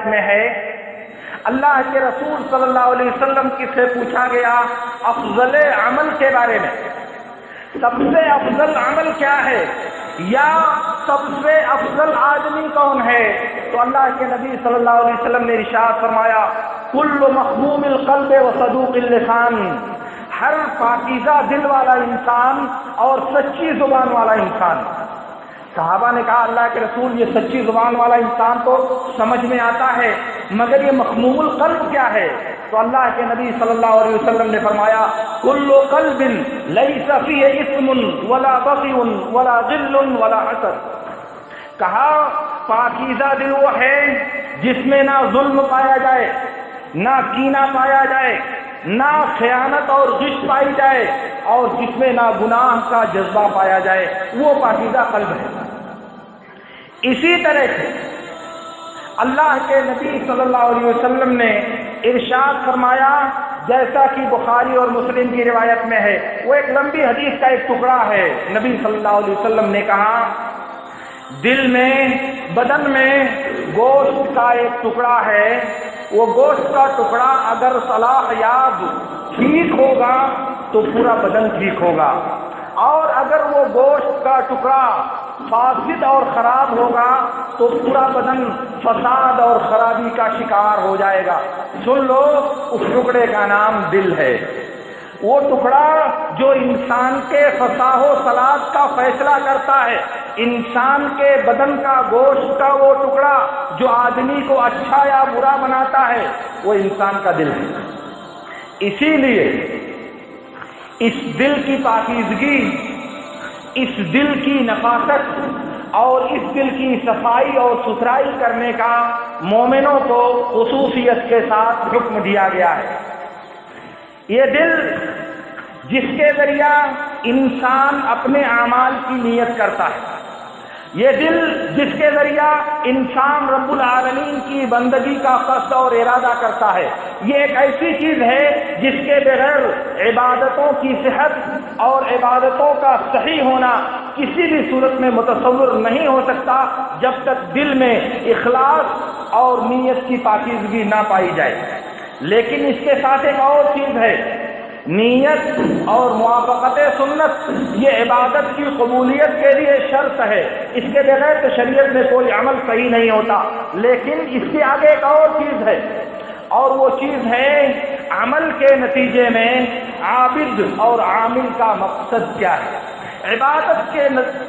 میں ہے اللہ کے رسول صلی اللہ علیہ وسلم کی سے پوچھا گیا افضل عمل کے بارے میں، سب سے افضل عمل کیا ہے یا سب سے افضل آدمی کون ہے؟ تو اللہ کے نبی صلی اللہ علیہ وسلم نے ارشاد فرمایا کل مخموم القلب و صدوق اللسان، ہر پاکیزہ دل والا انسان اور سچی زبان والا انسان۔ صحابہ نے کہا اللہ کے رسول یہ سچی زبان والا انسان تو سمجھ میں آتا ہے، مگر یہ مخموم القلب کیا ہے؟ تو اللہ کے نبی صلی اللہ علیہ وسلم نے فرمایا کل قلب لیس فیہ اثم ولا بغی ولا غل ولا حسد۔ کہا پاکیزہ دل وہ ہے جس میں نہ ظلم پایا جائے، نہ کینہ پایا جائے، نہ خیانت اور غش پائی جائے، اور جس میں نہ گناہ کا جذبہ پایا جائے، وہ پاکیزہ قلب ہے۔ اسی طرح سے اللہ کے نبی صلی اللہ علیہ وسلم نے ارشاد فرمایا جیسا کہ بخاری اور مسلم کی روایت میں ہے، وہ ایک لمبی حدیث کا ایک ٹکڑا ہے، نبی صلی اللہ علیہ وسلم نے کہا دل میں بدن میں گوشت کا ایک ٹکڑا ہے، وہ گوشت کا ٹکڑا اگر صلاح یاب ٹھیک ہوگا تو پورا بدن ٹھیک ہوگا، اور اگر وہ گوشت کا ٹکڑا فاسد اور خراب ہوگا تو پورا بدن فساد اور خرابی کا شکار ہو جائے گا۔ سن لو اس ٹکڑے کا نام دل ہے، وہ ٹکڑا جو انسان کے فصاح و صلاح کا فیصلہ کرتا ہے، انسان کے بدن کا گوشت کا وہ ٹکڑا جو آدمی کو اچھا یا برا بناتا ہے، وہ انسان کا دل ہے۔ اسی لیے اس دل کی پاکیزگی، اس دل کی نفاست اور اس دل کی صفائی اور ستھرائی کرنے کا مومنوں کو خصوصیت کے ساتھ حکم دیا گیا ہے۔ یہ دل جس کے ذریعہ انسان اپنے اعمال کی نیت کرتا ہے، یہ دل جس کے ذریعہ انسان رب العالمین کی بندگی کا قصد اور ارادہ کرتا ہے، یہ ایک ایسی چیز ہے جس کے بغیر عبادتوں کی صحت اور عبادتوں کا صحیح ہونا کسی بھی صورت میں متصور نہیں ہو سکتا جب تک دل میں اخلاص اور نیت کی پاکیزگی نہ پائی جائے۔ لیکن اس کے ساتھ ایک اور چیز ہے، نیت اور موافقت سنت، یہ عبادت کی قبولیت کے لیے شرط ہے، اس کے بغیر تو شریعت میں کوئی عمل صحیح نہیں ہوتا۔ لیکن اس کے آگے ایک اور چیز ہے، اور وہ چیز ہے عمل کے نتیجے میں عابد اور عامل کا مقصد کیا ہے۔ عبادت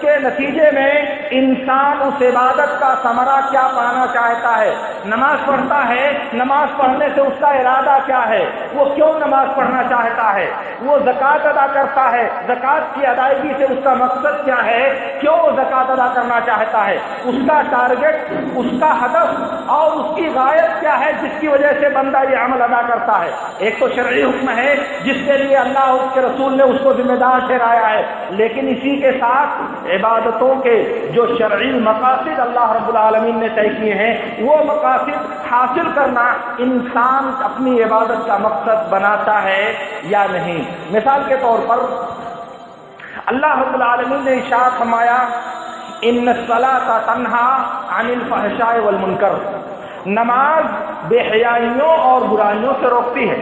کے نتیجے میں انسان اس عبادت کا ثمرہ کیا پانا چاہتا ہے۔ نماز پڑھتا ہے، نماز پڑھنے سے اس کا ارادہ کیا ہے، وہ کیوں نماز پڑھنا چاہتا ہے۔ وہ زکوٰۃ ادا کرتا ہے، زکوٰۃ کی ادائیگی سے اس کا مقصد کیا ہے، کیوں وہ زکوٰۃ ادا کرنا چاہتا ہے، اس کا ٹارگٹ، اس کا ہدف اور اس کی غایت کیا ہے جس کی وجہ سے بندہ یہ عمل ادا کرتا ہے۔ ایک تو شرعی حکم ہے جس کے لیے اللہ اور اس کے رسول نے اس کو ذمہ دار ٹھہرایا ہے، لیکن اسی کے ساتھ عبادتوں کے جو شرعی مقاصد اللہ رب العالمین نے طے کیے ہیں، وہ مقاصد حاصل کرنا انسان اپنی عبادت کا مقصد بناتا ہے یا نہیں۔ مثال کے طور پر اللہ رب العالمین نے ارشاد فرمایا ان الصلاۃ تنہا عن الفحشاء والمنکر، نماز بے حیائیوں اور برائیوں سے روکتی ہے۔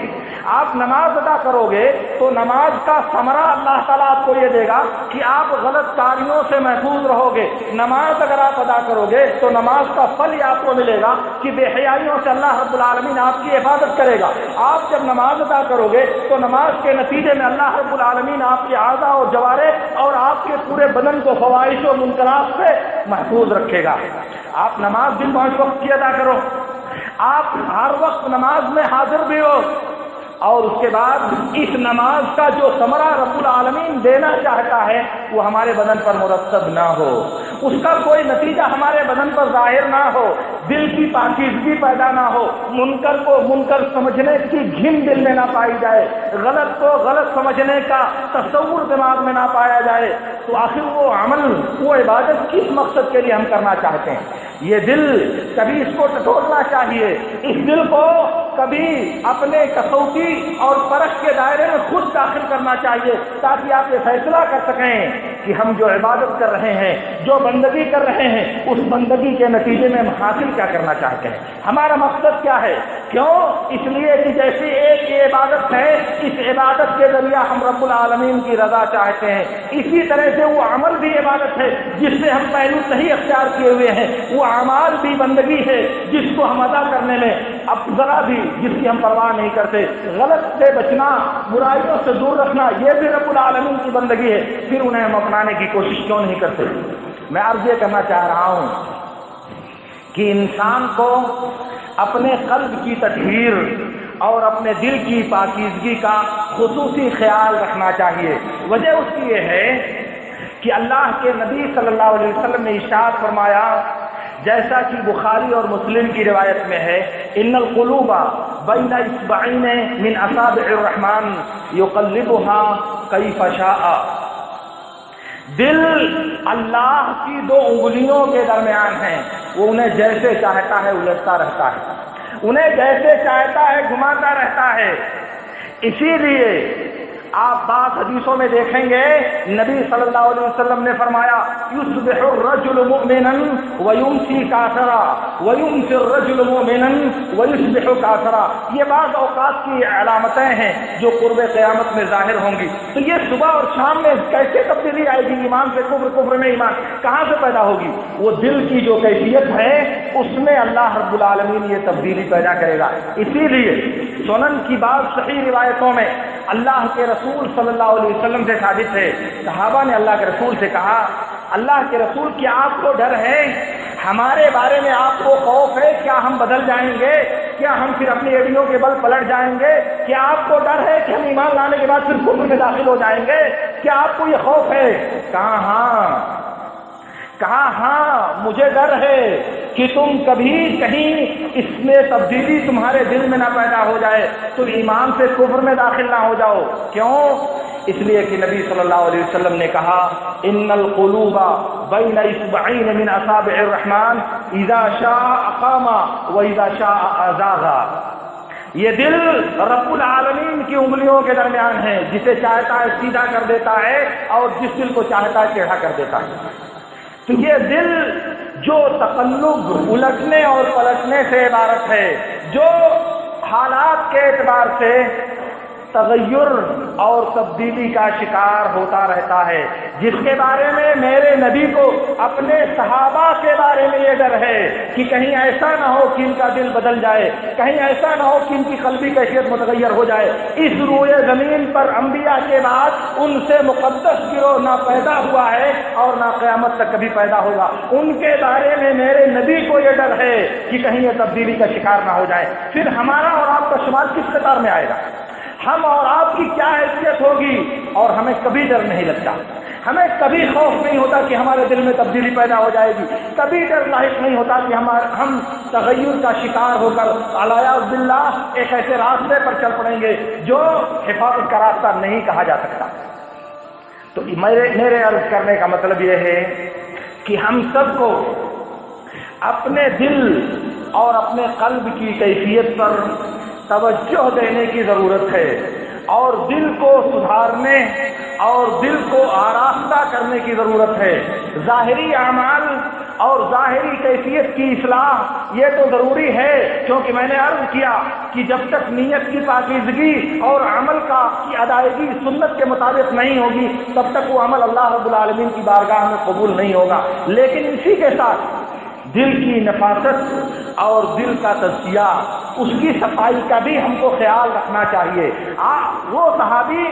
آپ نماز ادا کرو گے تو نماز کا ثمرہ اللہ تعالیٰ آپ کو یہ دے گا کہ آپ غلط کاریوں سے محفوظ رہو گے۔ نماز اگر آپ ادا کرو گے تو نماز کا پھل یہ آپ کو ملے گا کہ بے حیائیوں سے اللہ رب العالمین آپ کی حفاظت کرے گا۔ آپ جب نماز ادا کرو گے تو نماز کے نتیجے میں اللہ رب العالمین آپ کے اعضاء اور جوارح اور آپ کے پورے بدن کو فواحش و منکرات سے محفوظ رکھے گا۔ آپ نماز دن پانچ وقت کی ادا کرو، آپ ہر وقت نماز میں حاضر بھی ہو، اور اس کے بعد اس نماز کا جو ثمرہ رب العالمین دینا چاہتا ہے وہ ہمارے بدن پر مرتب نہ ہو، اس کا کوئی نتیجہ ہمارے بدن پر ظاہر نہ ہو، دل کی پاکیزگی پیدا نہ ہو، منکر کو منکر سمجھنے کی گھن دل میں نہ پائی جائے، غلط کو غلط سمجھنے کا تصور دماغ میں نہ پایا جائے، تو آخر وہ عمل، وہ عبادت کس مقصد کے لیے ہم کرنا چاہتے ہیں؟ یہ دل کبھی اس کو ٹٹولنا چاہیے، اس دل کو کبھی اپنے کسوٹی اور پرکھ کے دائرے میں خود داخل کرنا چاہیے، تاکہ آپ یہ فیصلہ کر سکیں کہ ہم جو عبادت کر رہے ہیں، جو بندگی کر رہے ہیں، اس بندگی کے نتیجے میں ہم حاصل کیا کرنا چاہتے ہیں، ہمارا مقصد کیا ہے؟ کیوں؟ اس لیے کہ جیسی ایک یہ عبادت ہے، اس عبادت کے ذریعہ ہم رب العالمین کی رضا چاہتے ہیں، اسی طرح سے وہ عمل بھی عبادت ہے جس سے ہم پہلو صحیح اختیار کیے ہوئے ہیں، وہ اعمال بھی بندگی ہے جس کو ہم ادا کرنے میں اب ذرا بھی جس کی ہم پرواہ نہیں کرتے، غلط سے بچنا، برائیوں سے دور رکھنا، یہ بھی رب العالمین کی بندگی ہے، پھر انہیں ہم اپنانے کی کوشش کیوں نہیں کرتے؟ میں عرض یہ کرنا چاہ رہا ہوں کہ انسان کو اپنے قلب کی تطہیر اور اپنے دل کی پاکیزگی کا خصوصی خیال رکھنا چاہیے۔ وجہ اس کی یہ ہے کہ اللہ کے نبی صلی اللہ علیہ وسلم نے ارشاد فرمایا، جیسا کہ بخاری اور مسلم کی روایت میں ہے، ان القلوب بین اصبعین من اصابع الرحمن یقلبها کیف شاء، دل اللہ کی دو انگلیوں کے درمیان ہیں، وہ انہیں جیسے چاہتا ہے الٹتا رہتا ہے، انہیں جیسے چاہتا ہے گھماتا رہتا ہے۔ اسی لیے آپ بعض حدیثوں میں دیکھیں گے نبی صلی اللہ علیہ وسلم نے فرمایا، یصبح الرجل مؤمنا ویمسی کافرا ویمسی الرجل مؤمنا ویصبح کافرا، یہ بعض اوقات کی علامتیں ہیں جو قرب قیامت میں ظاہر ہوں گی۔ تو یہ صبح اور شام میں کیسے تبدیلی آئے گی؟ ایمان سے کفر، کفر میں ایمان کہاں سے پیدا ہوگی؟ وہ دل کی جو کیفیت ہے اس میں اللہ رب العالمین یہ تبدیلی پیدا کرے گا۔ اسی لیے سنن کی بعض صحیح روایتوں میں اللہ کے رسول صلی اللہ علیہ وسلم سے ثابت ہے، صحابہ نے اللہ کے رسول سے کہا، اللہ کے رسول کیا آپ کو ڈر ہے؟ ہمارے بارے میں آپ کو خوف ہے؟ کیا ہم بدل جائیں گے؟ کیا ہم پھر اپنی ایڑیوں کے بل پلٹ جائیں گے؟ کیا آپ کو ڈر ہے کہ ہم ایمان لانے کے بعد پھر کفر میں داخل ہو جائیں گے؟ کیا آپ کو یہ خوف ہے؟ کہا ہاں، کہا ہاں مجھے ڈر ہے کہ تم کبھی کہیں اس میں تبدیلی تمہارے دل میں نہ پیدا ہو جائے، تم ایمان سے کفر میں داخل نہ ہو جاؤ۔ کیوں؟ اس لیے کہ نبی صلی اللہ علیہ وسلم نے کہا، ان القلوب بین اصبعین من اصابع الرحمن اذا شاء اقام واذا شاء ازاغ، یہ دل رب العالمین کی انگلیوں کے درمیان ہے، جسے چاہتا ہے سیدھا کر دیتا ہے اور جس دل کو چاہتا ہے ٹیڑھا کر دیتا ہے۔ تو یہ دل جو تقلب، الٹنے اور پلٹنے سے عبارت ہے، جو حالات کے اعتبار سے تغیر اور تبدیلی کا شکار ہوتا رہتا ہے، جس کے بارے میں میرے نبی کو اپنے صحابہ کے بارے میں یہ ڈر ہے کہ کہیں ایسا نہ ہو کہ ان کا دل بدل جائے، کہیں ایسا نہ ہو کہ ان کی قلبی کیفیت متغیر ہو جائے۔ اس روئے زمین پر انبیاء کے بعد ان سے مقدس گروہ نہ پیدا ہوا ہے اور نہ قیامت تک کبھی پیدا ہوگا، ان کے بارے میں میرے نبی کو یہ ڈر ہے کہ کہیں یہ تبدیلی کا شکار نہ ہو جائے۔ پھر ہمارا اور آپ کا شمار کس قطار میں آئے گا؟ ہم اور آپ کی کیا حیثیت ہوگی؟ اور ہمیں کبھی ڈر نہیں لگتا، ہمیں کبھی خوف نہیں ہوتا کہ ہمارے دل میں تبدیلی پیدا ہو جائے گی، کبھی ڈر لاحق نہیں ہوتا کہ ہم تغیر کا شکار ہو کر علیاذ باللہ ایک ایسے راستے پر چل پڑیں گے جو حفاظت کا راستہ نہیں کہا جا سکتا۔ تو میرے عرض کرنے کا مطلب یہ ہے کہ ہم سب کو اپنے دل اور اپنے قلب کی کیفیت پر توجہ دینے کی ضرورت ہے، اور دل کو سدھارنے اور دل کو آراستہ کرنے کی ضرورت ہے۔ ظاہری اعمال اور ظاہری کیفیت کی اصلاح یہ تو ضروری ہے، کیونکہ میں نے عرض کیا کہ جب تک نیت کی پاکیزگی اور عمل کی ادائیگی سنت کے مطابق نہیں ہوگی تب تک وہ عمل اللہ رب العالمین کی بارگاہ میں قبول نہیں ہوگا۔ لیکن اسی کے ساتھ دل کی نفاست اور دل کا تزکیہ، اس کی صفائی کا بھی ہم کو خیال رکھنا چاہیے۔ وہ صحابی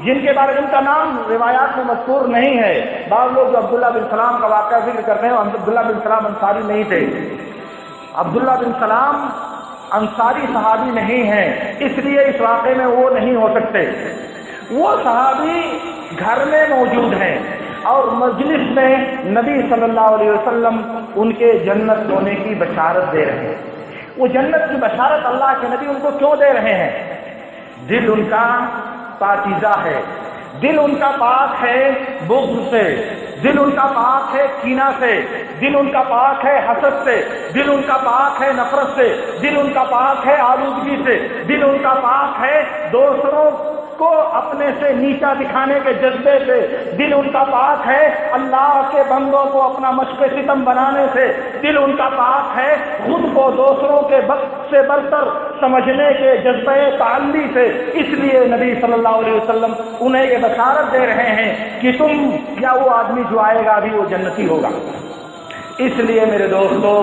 جن کے بارے میں ان کا نام روایات میں مذکور نہیں ہے، بعض لوگ جو عبداللہ بن سلام کا واقعہ ذکر کرتے ہیں، عبداللہ بن سلام انصاری نہیں تھے، عبداللہ بن سلام انصاری صحابی نہیں ہیں، اس لیے اس واقعے میں وہ نہیں ہو سکتے۔ وہ صحابی گھر میں موجود ہیں اور مجلس میں نبی صلی اللہ علیہ وسلم ان کے جنت ہونے کی بشارت دے رہے ہیں۔ وہ جنت کی بشارت اللہ کے نبی ان کو کیوں دے رہے ہیں؟ دل ان کا پاکیزہ ہے، دل ان کا پاک ہے بغض سے، دل ان کا پاک ہے کینہ سے، دل ان کا پاک ہے حسد سے، دل ان کا پاک ہے نفرت سے، دل ان کا پاک ہے آلودگی سے، دل ان کا پاک ہے دوسروں کو اپنے سے نیچا دکھانے کے جذبے سے دل ان کا پاک ہے، اللہ کے بندوں کو اپنا مشق ستم بنانے سے دل ان کا پاک ہے، خود کو دوسروں کے وقت سے برتر سمجھنے کے جذبے تعلی سے، اس لیے نبی صلی اللہ علیہ وسلم انہیں یہ بشارت دے رہے ہیں کہ تم یا وہ آدمی جو آئے گا بھی وہ جنتی ہوگا۔ اس لیے میرے دوستو،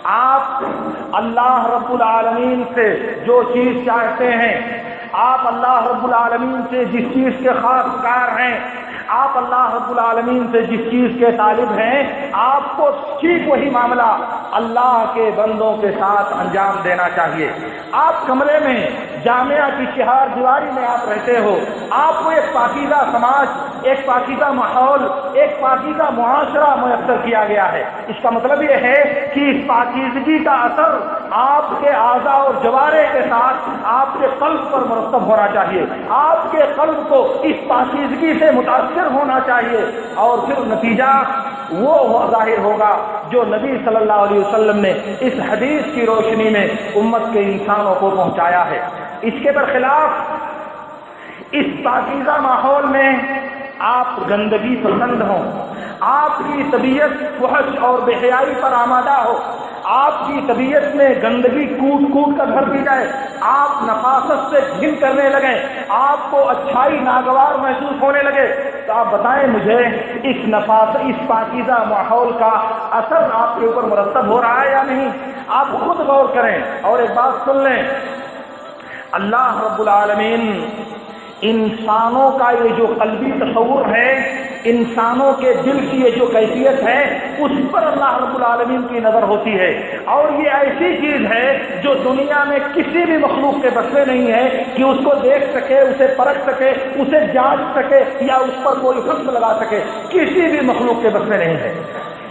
آپ اللہ رب العالمین سے جو چیز چاہتے ہیں، آپ اللہ رب العالمین سے جس چیز کے خاص کار ہیں، آپ اللہ رب العالمین سے جس چیز کے طالب ہیں، آپ کو ٹھیک وہی معاملہ اللہ کے بندوں کے ساتھ انجام دینا چاہیے۔ آپ کمرے میں جامعہ کی چہار دیواری میں آپ رہتے ہو، آپ کو ایک پاکیزہ سماج، ایک پاکیزہ ماحول، ایک پاکیزہ معاشرہ میسر کیا گیا ہے۔ اس کا مطلب یہ ہے کہ اس پاکیزگی کا اثر آپ کے اعضاء اور جوارح کے ساتھ آپ کے قلب پر مرتب ہونا چاہیے، آپ کے قلب کو اس پاکیزگی سے متاثر ہونا چاہیے، اور پھر نتیجہ وہ ظاہر ہوگا جو نبی صلی اللہ علیہ وسلم نے اس حدیث کی روشنی میں امت کے انسانوں کو پہنچایا ہے۔ اس کے برخلاف اس پاکیزہ ماحول میں آپ گندگی پسند ہوں، آپ کی طبیعت فحش اور بے حیائی پر آمادہ ہو، آپ کی طبیعت میں گندگی کوٹ کوٹ کر بھر دی جائے، آپ نفاست سے گھن کرنے لگیں، آپ کو اچھائی ناگوار محسوس ہونے لگے، تو آپ بتائیں مجھے اس پاکیزہ ماحول کا اثر آپ کے اوپر مرتب ہو رہا ہے یا نہیں؟ آپ خود غور کریں۔ اور ایک بات سن لیں، اللہ رب العالمین انسانوں کا یہ جو قلبی تصور ہے، انسانوں کے دل کی یہ جو کیفیت ہے، اس پر اللہ رب العالمین کی نظر ہوتی ہے، اور یہ ایسی چیز ہے جو دنیا میں کسی بھی مخلوق کے بس میں نہیں ہے کہ اس کو دیکھ سکے، اسے پرکھ سکے، اسے جانچ سکے یا اس پر کوئی حکم لگا سکے، کسی بھی مخلوق کے بس میں نہیں ہے۔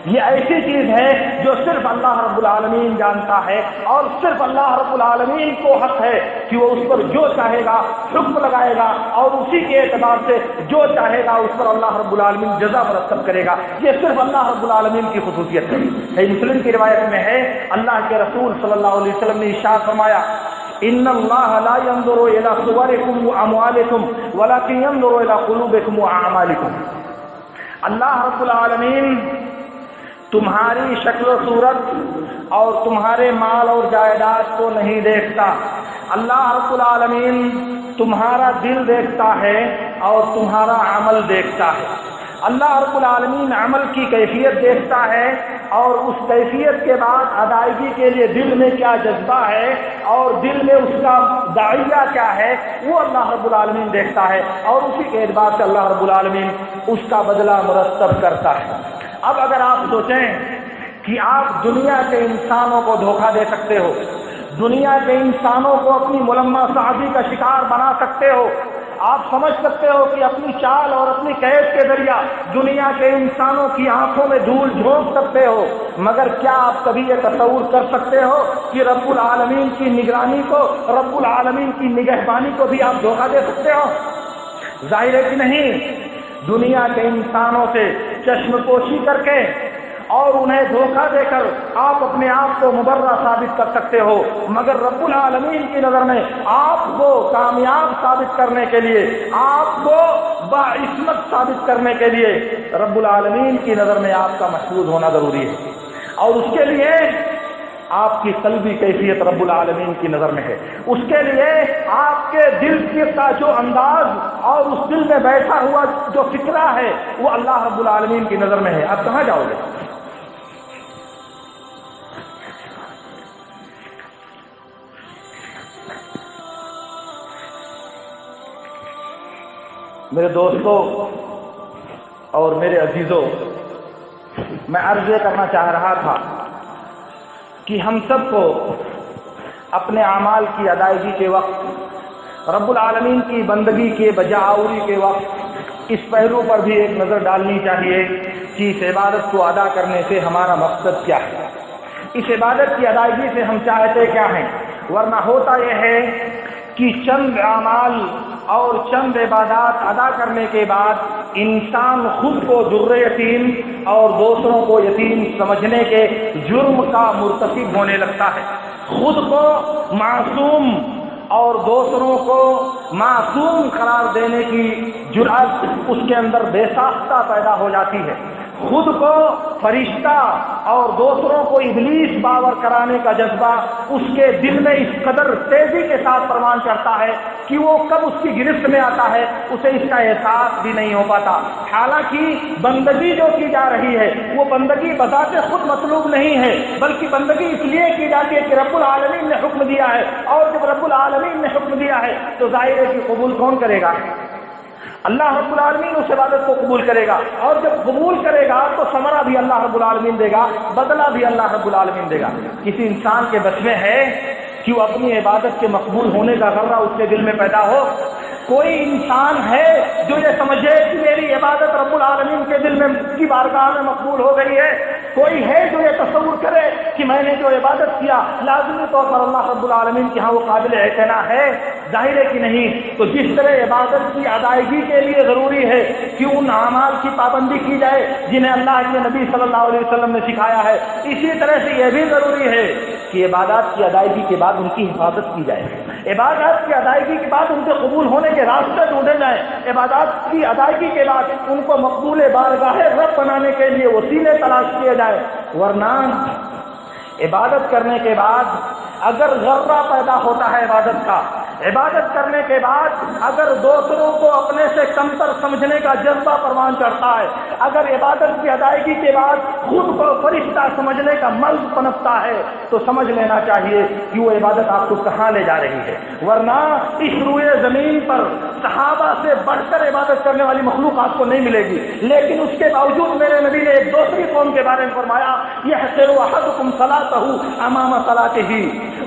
یہ ایسی چیز ہے جو صرف اللہ رب العالمین جانتا ہے، اور صرف اللہ رب العالمین کو حق ہے کہ وہ اس پر جو چاہے گا حکم لگائے گا، اور اسی کے اعتبار سے جو چاہے گا اس پر اللہ رب العالمین جزا مرتب کرے گا۔ یہ صرف اللہ رب العالمین کی خصوصیت ہے۔ مسلم کی روایت میں ہے، اللہ کے رسول صلی اللہ علیہ وسلم نے ارشاد فرمایا، ان اللہ لا ينظر الى صورکم واموالکم ولکن ينظر الى قلوبکم واعمالکم۔ اللہ رب العالمین تمہاری شکل و صورت اور تمہارے مال اور جائیداد کو نہیں دیکھتا، اللہ رب العالمین تمہارا دل دیکھتا ہے اور تمہارا عمل دیکھتا ہے۔ اللہ رب العالمین عمل کی کیفیت دیکھتا ہے، اور اس کیفیت کے بعد ادائیگی کے لیے دل میں کیا جذبہ ہے اور دل میں اس کا داعیہ کیا ہے، وہ اللہ رب العالمین دیکھتا ہے، اور اسی کے اعتبار سے اللہ رب العالمین اس کا بدلہ مرتب کرتا ہے۔ اب اگر آپ سوچیں کہ آپ دنیا کے انسانوں کو دھوکہ دے سکتے ہو، دنیا کے انسانوں کو اپنی ملمہ سازی کا شکار بنا سکتے ہو، آپ سمجھ سکتے ہو کہ اپنی چال اور اپنی قید کے ذریعہ دنیا کے انسانوں کی آنکھوں میں دھول جھونک سکتے ہو، مگر کیا آپ کبھی یہ تصور کر سکتے ہو کہ رب العالمین کی نگرانی کو، رب العالمین کی نگہبانی کو بھی آپ دھوکہ دے سکتے ہو؟ ظاہر ہے کہ نہیں۔ دنیا کے انسانوں سے چشم پوشی کر کے اور انہیں دھوکہ دے کر آپ اپنے آپ کو مبرہ ثابت کر سکتے ہو، مگر رب العالمین کی نظر میں آپ کو کامیاب ثابت کرنے کے لیے، آپ کو باعصمت ثابت کرنے کے لیے رب العالمین کی نظر میں آپ کا محفوظ ہونا ضروری ہے، اور اس کے لیے آپ کی قلبی کیفیت رب العالمین کی نظر میں ہے۔ اس کے لیے آپ کے دل کا جو انداز اور اس دل میں بیٹھا ہوا جو فکرہ ہے وہ اللہ رب العالمین کی نظر میں ہے۔ آپ کہاں جاؤ گے؟ میرے دوستوں اور میرے عزیزوں، میں عرض یہ کرنا چاہ رہا تھا کہ ہم سب کو اپنے اعمال کی ادائیگی کے وقت، رب العالمین کی بندگی کے بجاوری کے وقت اس پہلو پر بھی ایک نظر ڈالنی چاہیے کہ اس عبادت کو ادا کرنے سے ہمارا مقصد کیا ہے، اس عبادت کی ادائیگی سے ہم چاہتے کیا ہیں۔ ورنہ ہوتا یہ ہے کہ چند اعمال اور چند عبادات ادا کرنے کے بعد انسان خود کو در یتیم اور دوسروں کو یتیم سمجھنے کے جرم کا مرتکب ہونے لگتا ہے، خود کو معصوم اور دوسروں کو معصوم قرار دینے کی جرأت اس کے اندر بے ساختہ پیدا ہو جاتی ہے، خود کو فرشتہ اور دوسروں کو ابلیس باور کرانے کا جذبہ اس کے دل میں اس قدر تیزی کے ساتھ پروان چڑھتا ہے کہ وہ کب اس کی گرفت میں آتا ہے اسے اس کا احساس بھی نہیں ہو پاتا۔ حالانکہ بندگی جو کی جا رہی ہے وہ بندگی بذات خود مطلوب نہیں ہے، بلکہ بندگی اس لیے کی جاتی ہے کہ رب العالمین نے حکم دیا ہے، اور جب رب العالمین نے حکم دیا ہے تو ظاہر ہے کہ قبول کون کرے گا؟ اللہ رب العالمین اس عبادت کو قبول کرے گا، اور جب قبول کرے گا تو ثمرہ بھی اللہ رب العالمین دے گا، بدلہ بھی اللہ رب العالمین دے گا۔ کسی انسان کے بس میں ہے کہ وہ اپنی عبادت کے مقبول ہونے کا غرہ اس کے دل میں پیدا ہو؟ کوئی انسان ہے جو یہ سمجھے کہ میری عبادت رب العالمین کے دل میں کی بارگاہ میں مقبول ہو گئی ہے؟ کوئی ہے جو یہ تصور کرے کہ میں نے جو عبادت کیا لازمی طور پر اللہ رب العالمین کے ہاں وہ قابل اعتنا ہے؟ ظاہر ہے کہ نہیں۔ تو جس طرح عبادت کی ادائیگی کے لیے ضروری ہے کہ ان اعمال کی پابندی کی جائے جنہیں اللہ کے نبی صلی اللہ علیہ وسلم نے سکھایا ہے، اسی طرح سے یہ بھی ضروری ہے کہ عبادات کی ادائیگی کے بعد ان کی حفاظت کی جائے، عبادات کی ادائیگی کے بعد ان کے قبول ہونے کے راستے ڈھونڈے جائیں، عبادات کی ادائیگی کے بعد ان کو مقبول بارگاہ رب بنانے کے لیے وسیلے تلاش کیے جائے، ورنہ عبادت کرنے کے بعد اگر غرہ پیدا ہوتا ہے عبادت کا، عبادت کرنے کے بعد اگر دوسروں کو اپنے سے کمتر سمجھنے کا جذبہ پروان چڑھتا ہے، اگر عبادت کی ادائیگی کے بعد خود کو فرشتہ سمجھنے کا مرض پنپتا ہے، تو سمجھ لینا چاہیے کہ وہ عبادت آپ کو کہاں لے جا رہی ہے۔ ورنہ اس روئے زمین پر صحابہ سے بڑھ کر عبادت کرنے والی مخلوق آپ کو نہیں ملے گی، لیکن اس کے باوجود میرے نبی نے ایک دوسری قوم کے بارے میں فرمایا، یحقر احدکم صلاته امام صلاته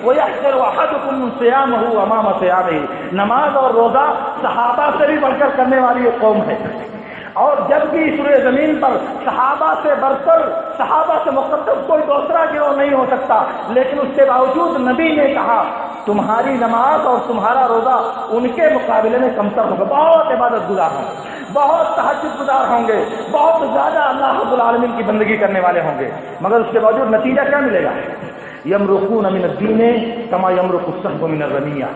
ویحقر احدکم صیامه امام صیامه۔ نماز اور روزہ صحابہ سے بھی بڑھ کر کرنے والی ایک قوم ہے، اور جب بھی اس روئے زمین پر صحابہ سے بڑھ کر صحابہ سے مقدس کوئی دوسرا گروہ نہیں ہو سکتا، لیکن اس کے باوجود نبی نے کہا تمہاری نماز اور تمہارا روزہ ان کے مقابلے میں کمتر ہوگا، بہت عبادت گزار ہوں گے، بہت تہجد گزار ہوں گے، بہت زیادہ اللہ رب العالمین کی بندگی کرنے والے ہوں گے، مگر اس کے باوجود نتیجہ کیا ملے گا؟ یمرقون من الدین کما یمرق السهم من الرمیہ،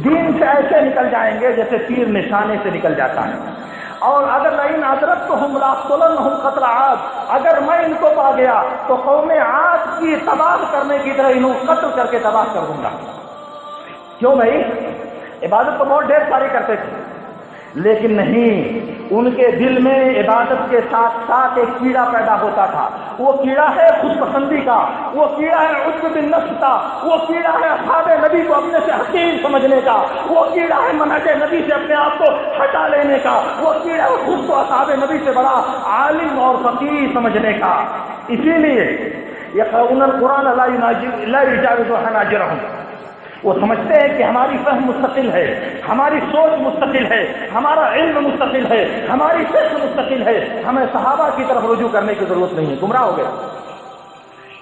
دین سے ایسے نکل جائیں گے جیسے تیر نشانے سے نکل جاتا ہے۔ اور اگر لئن ادرکتہم لاقتلنہم قتل عاد، اگر میں ان کو پا گیا تو قوم عاد کی تباہ کرنے کی طرح انہوں قتل کر کے تباہ کر دوں گا۔ کیوں بھائی؟ عبادت تو بہت ڈھیر ساری کرتے تھے، لیکن نہیں، ان کے دل میں عبادت کے ساتھ ساتھ ایک کیڑا پیدا ہوتا تھا، وہ کیڑا ہے خود پسندی کا، وہ کیڑا ہے عجب بالنفس کا، وہ کیڑا ہے اصحاب نبی کو اپنے سے حقیر سمجھنے کا، وہ کیڑا ہے منہج نبی سے اپنے آپ کو ہٹا لینے کا، وہ کیڑا ہے خود کو اصحاب نبی سے بڑا عالم اور فقیر سمجھنے کا۔ اسی لیے یقرؤون القرآن لا یجاوز حناجرہم، وہ سمجھتے ہیں کہ ہماری فہم مستقل ہے، ہماری سوچ مستقل ہے، ہمارا علم مستقل ہے، ہماری فکر مستقل ہے، ہمیں صحابہ کی طرف رجوع کرنے کی ضرورت نہیں ہے، گمراہ ہو گئے۔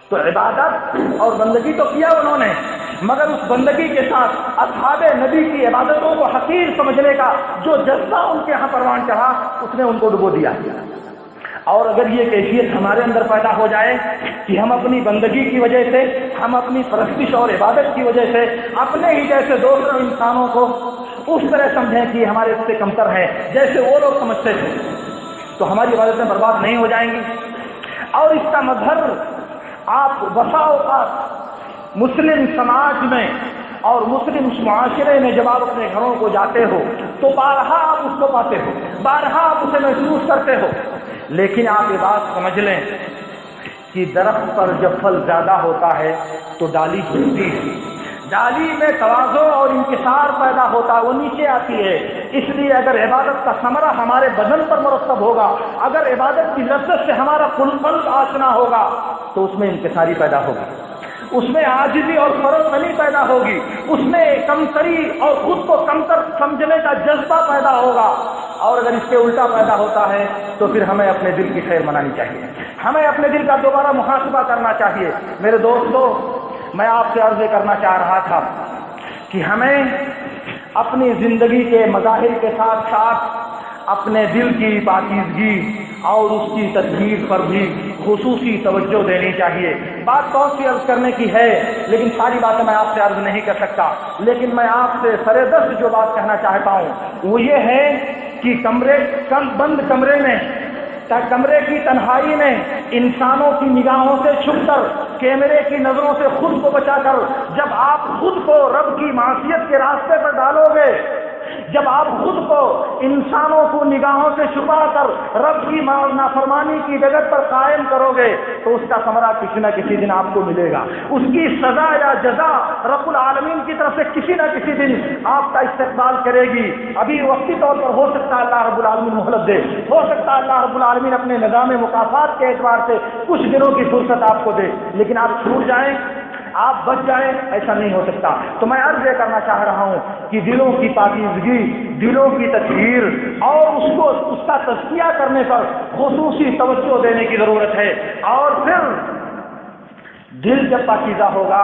تو عبادت اور بندگی تو کیا انہوں نے، مگر اس بندگی کے ساتھ اصحاب نبی کی عبادتوں کو حقیر سمجھنے کا جو جذبہ ان کے ہاں پروان چڑھا اس نے ان کو ڈبو دیا۔ اور اگر یہ کیفیت ہمارے اندر پیدا ہو جائے کہ ہم اپنی بندگی کی وجہ سے، ہم اپنی پرستش اور عبادت کی وجہ سے اپنے ہی جیسے دوسرے انسانوں کو اس طرح سمجھیں کہ ہمارے سے کمتر ہیں جیسے وہ لوگ سمجھتے تھے، تو ہماری عبادتیں برباد نہیں ہو جائیں گی۔ اور اس کا مظہر آپ بسا اوقات مسلم سماج میں اور مسلم معاشرے میں جب آپ اپنے گھروں کو جاتے ہو تو بارہا آپ اس کو پاتے ہو، بارہا آپ اسے محسوس کرتے ہو، لیکن آپ یہ بات سمجھ لیں کہ درخت پر جب پھل زیادہ ہوتا ہے تو ڈالی جھکتی ہے، ڈالی میں تواضع اور انکسار پیدا ہوتا ہے، وہ نیچے آتی ہے۔ اس لیے اگر عبادت کا ثمرہ ہمارے بدن پر مرتب ہوگا، اگر عبادت کی لذت سے ہمارا قلب آشنا ہوگا تو اس میں انکساری پیدا ہوگی، اس میں عاجزی اور فرزمندی پیدا ہوگی، اس میں کمتری اور خود کو کمتر سمجھنے کا جذبہ پیدا ہوگا۔ اور اگر اس کے الٹا پیدا ہوتا ہے تو پھر ہمیں اپنے دل کی خیر منانی چاہیے، ہمیں اپنے دل کا دوبارہ محاسبہ کرنا چاہیے۔ میرے دوستو، میں آپ سے عرض کرنا چاہ رہا تھا کہ ہمیں اپنی زندگی کے مظاہر کے ساتھ ساتھ اپنے دل کی پاکیزگی اور اس کی تدبیر پر بھی خصوصی توجہ دینی چاہیے۔ بات بہت سی عرض کرنے کی ہے لیکن ساری باتیں میں آپ سے عرض نہیں کر سکتا، لیکن میں آپ سے سرے دست جو بات کہنا چاہتا ہوں وہ یہ ہے کہ بند کمرے میں، کمرے کی تنہائی میں انسانوں کی نگاہوں سے چھپ کر، کیمرے کی نظروں سے خود کو بچا کر، جب آپ خود کو رب کی معصیت کے راستے پر ڈالو گے، جب آپ خود کو انسانوں کو نگاہوں سے چھپا کر رب کی نافرمانی کی جگت پر قائم کرو گے تو اس کا ثمرہ کسی نہ کسی دن آپ کو ملے گا، اس کی سزا یا جزا رب العالمین کی طرف سے کسی نہ کسی دن آپ کا استقبال کرے گی۔ ابھی وقتی طور پر ہو سکتا ہے اللہ رب العالمین مہلت دے، ہو سکتا ہے اللہ رب العالمین اپنے نظام مکافات کے اعتبار سے کچھ دنوں کی فرصت آپ کو دے، لیکن آپ چھوٹ جائیں، آپ بچ جائیں، ایسا نہیں ہو سکتا۔ تو میں عرض یہ کرنا چاہ رہا ہوں کہ دلوں کی پاکیزگی، دلوں کی تطہیر اور اس کا تزکیہ کرنے پر خصوصی توجہ دینے کی ضرورت ہے۔ اور پھر دل جب پاکیزہ ہوگا،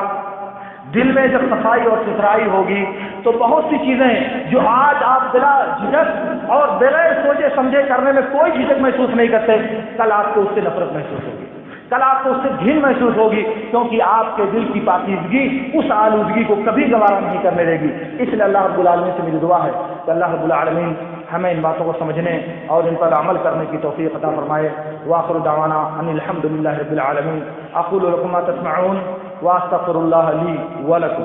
دل میں جب صفائی اور ستھرائی ہوگی تو بہت سی چیزیں جو آج آپ بلا جھجک اور بغیر سوچے سمجھے کرنے میں کوئی جھجک محسوس نہیں کرتے، کل آپ کو اس سے نفرت محسوس ہوگی، کل آپ کو اس سے گھن محسوس ہوگی، کیونکہ آپ کے دل کی پاکیزگی اس آلودگی کو کبھی گوارا نہیں کرنے دے گی۔ اس لیے اللہ رب العالمین سے میری دعا ہے کہ اللہ رب العالمین ہمیں ان باتوں کو سمجھنے اور ان پر عمل کرنے کی توفیق عطا فرمائے۔ وآخر دعوانا ان الحمد للہ رب العالمین۔ اقول لکم ما تسمعون واستغفر اللہ لی ولکم۔